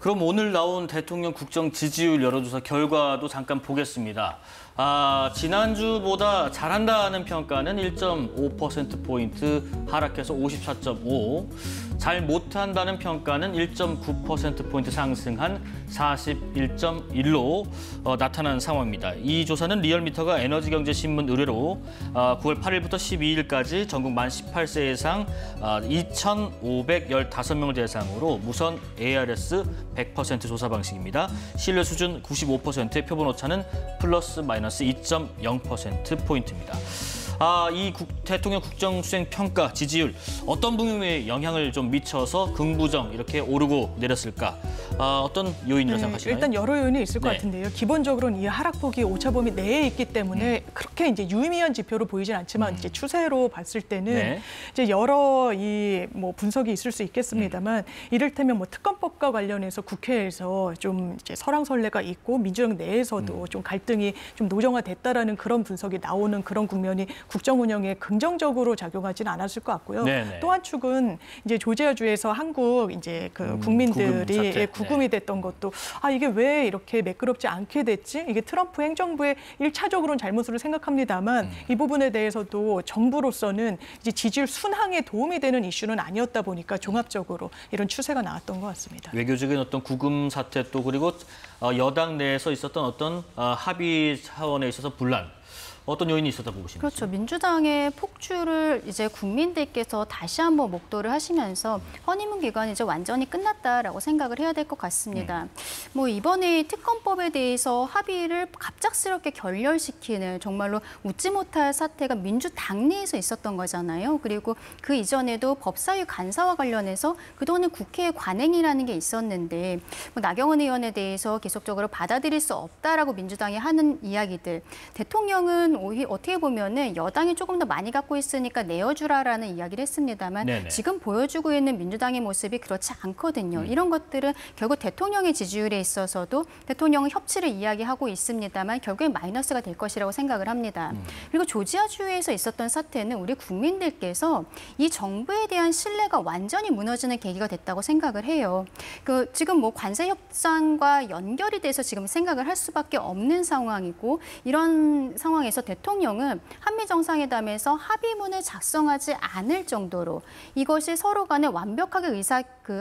그럼 오늘 나온 대통령 국정 지지율 여론조사 결과도 잠깐 보겠습니다. 지난주보다 잘한다는 평가는 1.5%포인트 하락해서 54.5, 잘 못한다는 평가는 1.9%포인트 상승한 41.1로 나타난 상황입니다. 이 조사는 리얼미터가 에너지경제신문 의뢰로 9월 8일부터 12일까지 전국 만 18세 이상 2,515명을 대상으로 무선 ARS 100% 조사 방식입니다. 신뢰 수준 95%의 표본 오차는 플러스 마이너스 2.0%포인트입니다. 이 대통령 국정 수행 평가 지지율 어떤 부분에 영향을 좀 미쳐서 긍부정 이렇게 오르고 내렸을까? 어떤 요인이라고 생각하시나요? 일단 여러 요인이 있을 것 같은데요. 기본적으로는 이 하락폭이 오차범위 내에 있기 때문에 그렇게 이제 유의미한 지표로 보이진 않지만 이제 추세로 봤을 때는 이제 여러 분석이 있을 수 있겠습니다만 이를테면 특검법과 관련해서 국회에서 좀 이제 설왕설래가 있고 민주당 내에서도 좀 갈등이 좀 노정화됐다라는 그런 분석이 나오는 그런 국면이 국정 운영에 긍정적으로 작용하지는 않았을 것 같고요. 또 한 축은 이제 조지아주에서 한국 이제 국민들이 구금이 됐던 것도 이게 왜 이렇게 매끄럽지 않게 됐지? 이게 트럼프 행정부의 1차적으로는 잘못으로 생각합니다만 이 부분에 대해서도 정부로서는 이제 지지율 순항에 도움이 되는 이슈는 아니었다 보니까 종합적으로 이런 추세가 나왔던 것 같습니다. 외교적인 어떤 구금 사태 또 그리고 여당 내에서 있었던 어떤 합의 차원에 있어서 분란. 어떤 요인이 있었다고 보십니까? 그렇죠. 민주당의 폭주를 이제 국민들께서 다시 한번 목도를 하시면서 허니문 기간이 이제 완전히 끝났다라고 생각을 해야 될 것 같습니다. 이번에 특검법에 대해서 합의를 갑작스럽게 결렬시키는 정말로 웃지 못할 사태가 민주당 내에서 있었던 거잖아요. 그리고 그 이전에도 법사위 간사와 관련해서 그동안은 국회의 관행이라는 게 있었는데 나경원 의원에 대해서 계속적으로 받아들일 수 없다라고 민주당이 하는 이야기들. 대통령은 오히려 어떻게 보면은 여당이 조금 더 많이 갖고 있으니까 내어주라라는 이야기를 했습니다만 지금 보여주고 있는 민주당의 모습이 그렇지 않거든요. 이런 것들은 결국 대통령의 지지율에 있어서도 대통령은 협치를 이야기하고 있습니다만 결국엔 마이너스가 될 것이라고 생각을 합니다. 그리고 조지아주에서 있었던 사태는 우리 국민들께서 이 정부에 대한 신뢰가 완전히 무너지는 계기가 됐다고 생각을 해요. 지금 관세 협상과 연결이 돼서 지금 생각을 할 수밖에 없는 상황이고 이런 상황에서 대통령은 한미 정상회담에서 합의문을 작성하지 않을 정도로 이것이 서로 간에 완벽하게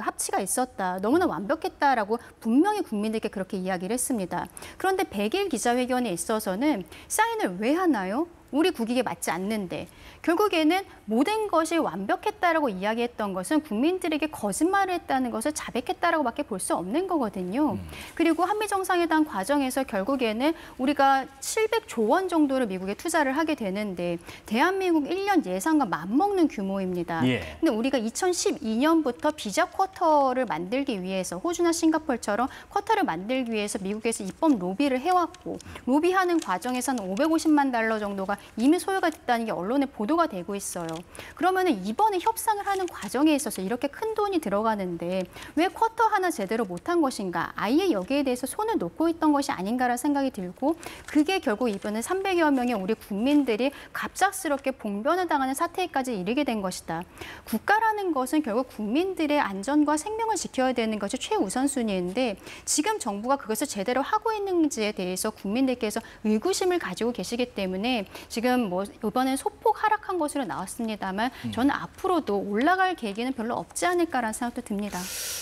합치가 있었다. 너무나 완벽했다라고 분명히 국민들께 그렇게 이야기를 했습니다. 그런데 100일 기자회견에 있어서는 사인을 왜 하나요? 우리 국익에 맞지 않는데 결국에는 모든 것이 완벽했다라고 이야기했던 것은 국민들에게 거짓말을 했다는 것을 자백했다라고밖에 볼 수 없는 거거든요. 그리고 한미 정상회담 과정에서 결국에는 우리가 700조 원 정도를 미국에 투자를 하게 되는데 대한민국 1년 예산과 맞먹는 규모입니다. 근데 우리가 2012년부터 비자 쿼터를 만들기 위해서 호주나 싱가포르처럼 쿼터를 만들기 위해서 미국에서 입법 로비를 해왔고 로비하는 과정에서는 550만 달러 정도가 이미 소요가 됐다는 게 언론에 보도가 되고 있어요. 그러면은 이번에 협상을 하는 과정에 있어서 이렇게 큰 돈이 들어가는데 왜 쿼터 하나 제대로 못한 것인가? 아예 여기에 대해서 손을 놓고 있던 것이 아닌가라는 생각이 들고 그게 결국 이번에 300여 명의 우리 국민들이 갑작스럽게 봉변을 당하는 사태까지 이르게 된 것이다. 국가라는 것은 결국 국민들의 안전과 생명을 지켜야 되는 것이 최우선순위인데 지금 정부가 그것을 제대로 하고 있는지에 대해서 국민들께서 의구심을 가지고 계시기 때문에 지금 이번엔 소폭 하락한 것으로 나왔습니다만 저는 앞으로도 올라갈 계기는 별로 없지 않을까라는 생각도 듭니다.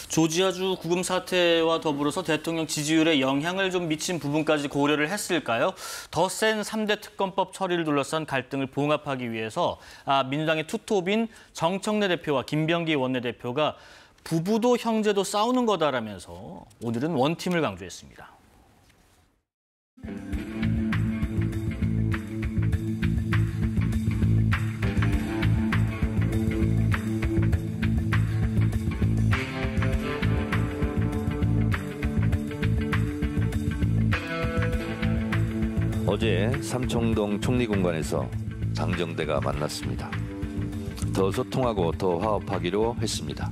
조지아주 구금 사태와 더불어서 대통령 지지율에 영향을 좀 미친 부분까지 고려를 했을까요? 더 센 3대 특검법 처리를 둘러싼 갈등을 봉합하기 위해서 민주당의 투톱인 정청래 대표와 김병기 원내대표가 부부도 형제도 싸우는 거다라면서 오늘은 원팀을 강조했습니다. 어제 삼청동 총리공관에서 당정대가 만났습니다. 더 소통하고 더 화합하기로 했습니다.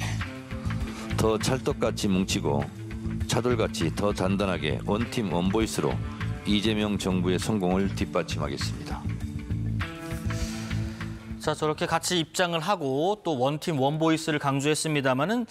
더 찰떡같이 뭉치고 차돌같이 더 단단하게 원팀 원보이스로 이재명 정부의 성공을 뒷받침하겠습니다. 자, 저렇게 같이 입장을 하고 또 원팀 원보이스를 강조했습니다마는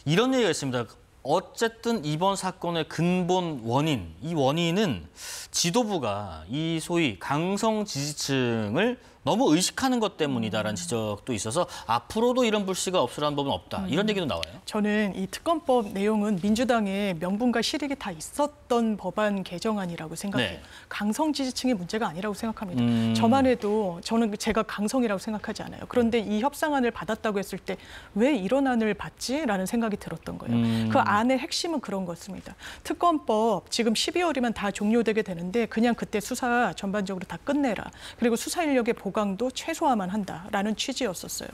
이런 얘기가 있습니다. 어쨌든 이번 사건의 근본 원인, 이 원인은 지도부가 이 소위 강성 지지층을 너무 의식하는 것 때문이다라는 지적도 있어서 앞으로도 이런 불씨가 없으라는 법은 없다. 이런 얘기도 나와요. 저는 이 특검법 내용은 민주당의 명분과 실익이 다 있었던 법안 개정안이라고 생각해요. 네. 강성 지지층의 문제가 아니라고 생각합니다. 저만 해도 저는 제가 강성이라고 생각하지 않아요. 그런데 이 협상안을 받았다고 했을 때 왜 이런 안을 받지라는 생각이 들었던 거예요. 그 안의 핵심은 그런 거였습니다. 특검법 지금 12월이면 다 종료되게 되는데 그냥 그때 수사 전반적으로 다 끝내라. 그리고 수사 인력의 보강도 최소화만 한다라는 취지였었어요.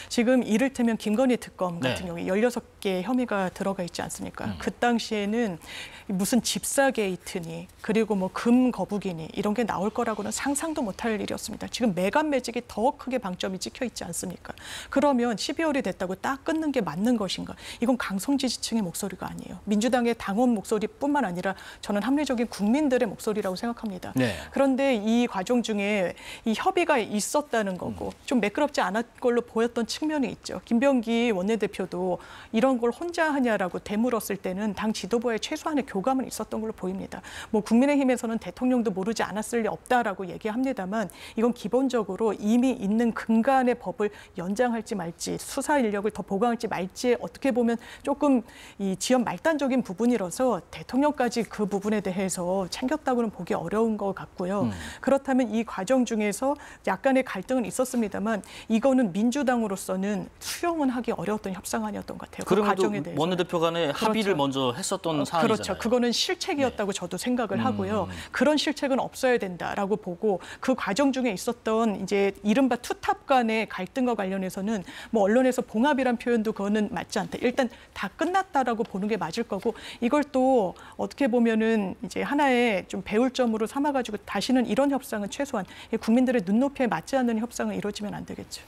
지금 이를테면 김건희 특검 같은 경우에 16개 혐의가 들어가 있지 않습니까? 그 당시에는 무슨 집사 게이트니 그리고 뭐 금 거북이니 이런 게 나올 거라고는 상상도 못할 일이었습니다. 지금 매간 매직이 더 크게 방점이 찍혀 있지 않습니까? 그러면 12월이 됐다고 딱 끊는 게 맞는 것인가? 이건 강성 지지층의 목소리가 아니에요. 민주당의 당원 목소리뿐만 아니라 저는 합리적인 국민들의 목소리라고 생각합니다. 네. 그런데 이 과정 중에 이 협의가 있었다는 거고 좀 매끄럽지 않았던 걸로 보였던 측면이 있죠. 김병기 원내대표도 이런 걸 혼자 하냐라고 되물었을 때는 당 지도부의 최소한의 교감은 있었던 걸로 보입니다. 뭐 국민의힘에서는 대통령도 모르지 않았을 리 없다라고 얘기합니다만 이건 기본적으로 이미 있는 근간의 법을 연장할지 말지 수사 인력을 더 보강할지 말지에 어떻게 보면 조금 이 지연 말단적인 부분이라서 대통령까지 그 부분에 대해서 챙겼다고는 보기 어려운 것 같고요. 그렇다면 이 과정 중에서 약간의 갈등은 있었습니다만 이거는 민주당으로서는 수용은 하기 어려웠던 협상안이었던 것 같아요. 그 과정에 대해서. 원내대표 간에 합의를 그렇죠. 먼저 했었던 사안이잖아요. 그렇죠. 그거는 실책이었다고 저도 생각을 하고요. 그런 실책은 없어야 된다라고 보고 그 과정 중에 있었던 이제 이른바 투탑 간의 갈등과 관련해서는 뭐 언론에서 봉합이란 표현도 그거는 맞지 않다. 일단 다 끝났다라고 보는 게 맞을 거고 이걸 또 어떻게 보면은 이제 하나의 좀 배울 점으로 삼아가지고 다시는 이런 협상은 최소한 국민들의 눈높이에 맞지 않는 협상은 이루어지면 안 되겠죠.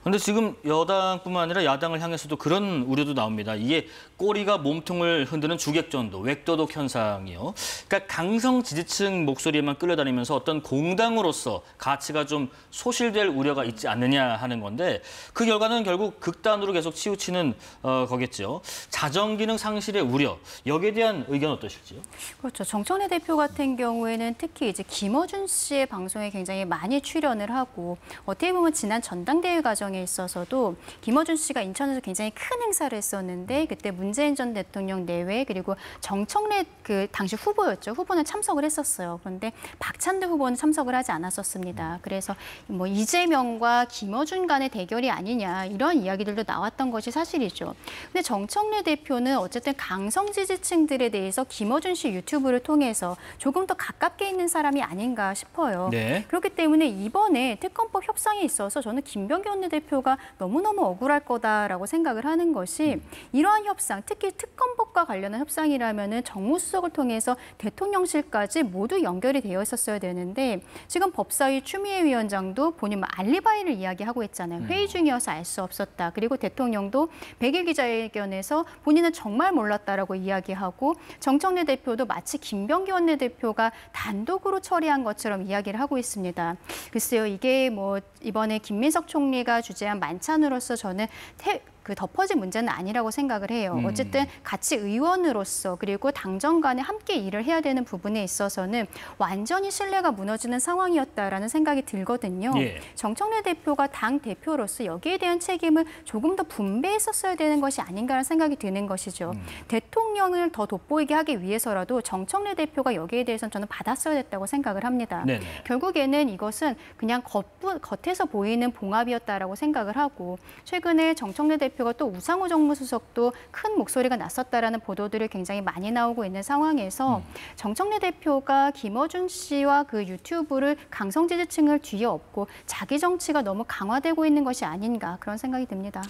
그런데 지금 여당뿐만 아니라 야당을 향해서도 그런 우려도 나옵니다. 이게 꼬리가 몸통을 흔드는 주객전도, 웩도독 현상이요. 그러니까 강성 지지층 목소리에만 끌려다니면서 어떤 공당으로서 가치가 좀 소실될 우려가 있지 않느냐 하는 건데 그 결과는 결국 극단으로 계속 치우치는 거겠죠. 자정기능 상실의 우려, 여기에 대한 의견 어떠실지요? 그렇죠. 정청래 대표 같은 경우에는 특히 이제 김어준 씨의 방송에 굉장히 많이 출연을 하고 어떻게 보면 지난 전당대회 과정에 있어서도 김어준 씨가 인천에서 굉장히 큰 행사를 했었는데 그때 문재인 전 대통령 내외 그리고 정청래 그 당시 후보였죠. 후보는 참석을 했었어요. 그런데 박찬대 후보는 참석을 하지 않았었습니다. 그래서 뭐 이재명과 김어준 간의 대결이 아니냐 이런 이야기들도 나왔던 것이 사실이죠. 근데 정청래 대표는 어쨌든 강성 지지층들에 대해서 김어준 씨 유튜브를 통해서 조금 더 가깝게 있는 사람이 아닌가 싶어요. 네. 그렇기 때문에 이번에 특검법 협상에 있어서 저는 김병기 원내대표가 너무너무 억울할 거다라고 생각을 하는 것이 이러한 협상, 특히 특검법과 관련한 협상이라면은 정무수석을 통해서 대통령실까지 모두 연결이 되어 있었어야 되는데 지금 법사위 추미애 위원장도 본인 알리바이를 이야기하고 있잖아요. 회의 중이어서 알 수 없었다. 그리고 대통령도 100일 기자회견에서 본인은 정말 몰랐다라고 이야기하고 정청래 대표도 마치 김병기 원내대표가 단독으로 처리한 것처럼 이야기를 하고 있습니다. 글쎄요, 이게 뭐 이번에 김민석 총리가 주재한 만찬으로서 저는 그 덮어진 문제는 아니라고 생각을 해요. 어쨌든 같이 의원으로서 그리고 당정 간에 함께 일을 해야 되는 부분에 있어서는 완전히 신뢰가 무너지는 상황이었다라는 생각이 들거든요. 예. 정청래 대표가 당 대표로서 여기에 대한 책임을 조금 더 분배했었어야 되는 것이 아닌가라는 생각이 드는 것이죠. 대통령을 더 돋보이게 하기 위해서라도 정청래 대표가 여기에 대해서는 저는 받았어야 됐다고 생각을 합니다. 네네. 결국에는 이것은 그냥 겉에서 보이는 봉합이었다라고 생각을 하고 최근에 정청래 대표가 또 우상호 정무수석도 큰 목소리가 났었다라는 보도들이 굉장히 많이 나오고 있는 상황에서 정청래 대표가 김어준 씨와 그 유튜브를 강성 지지층을 뒤에 업고 자기 정치가 너무 강화되고 있는 것이 아닌가 그런 생각이 듭니다.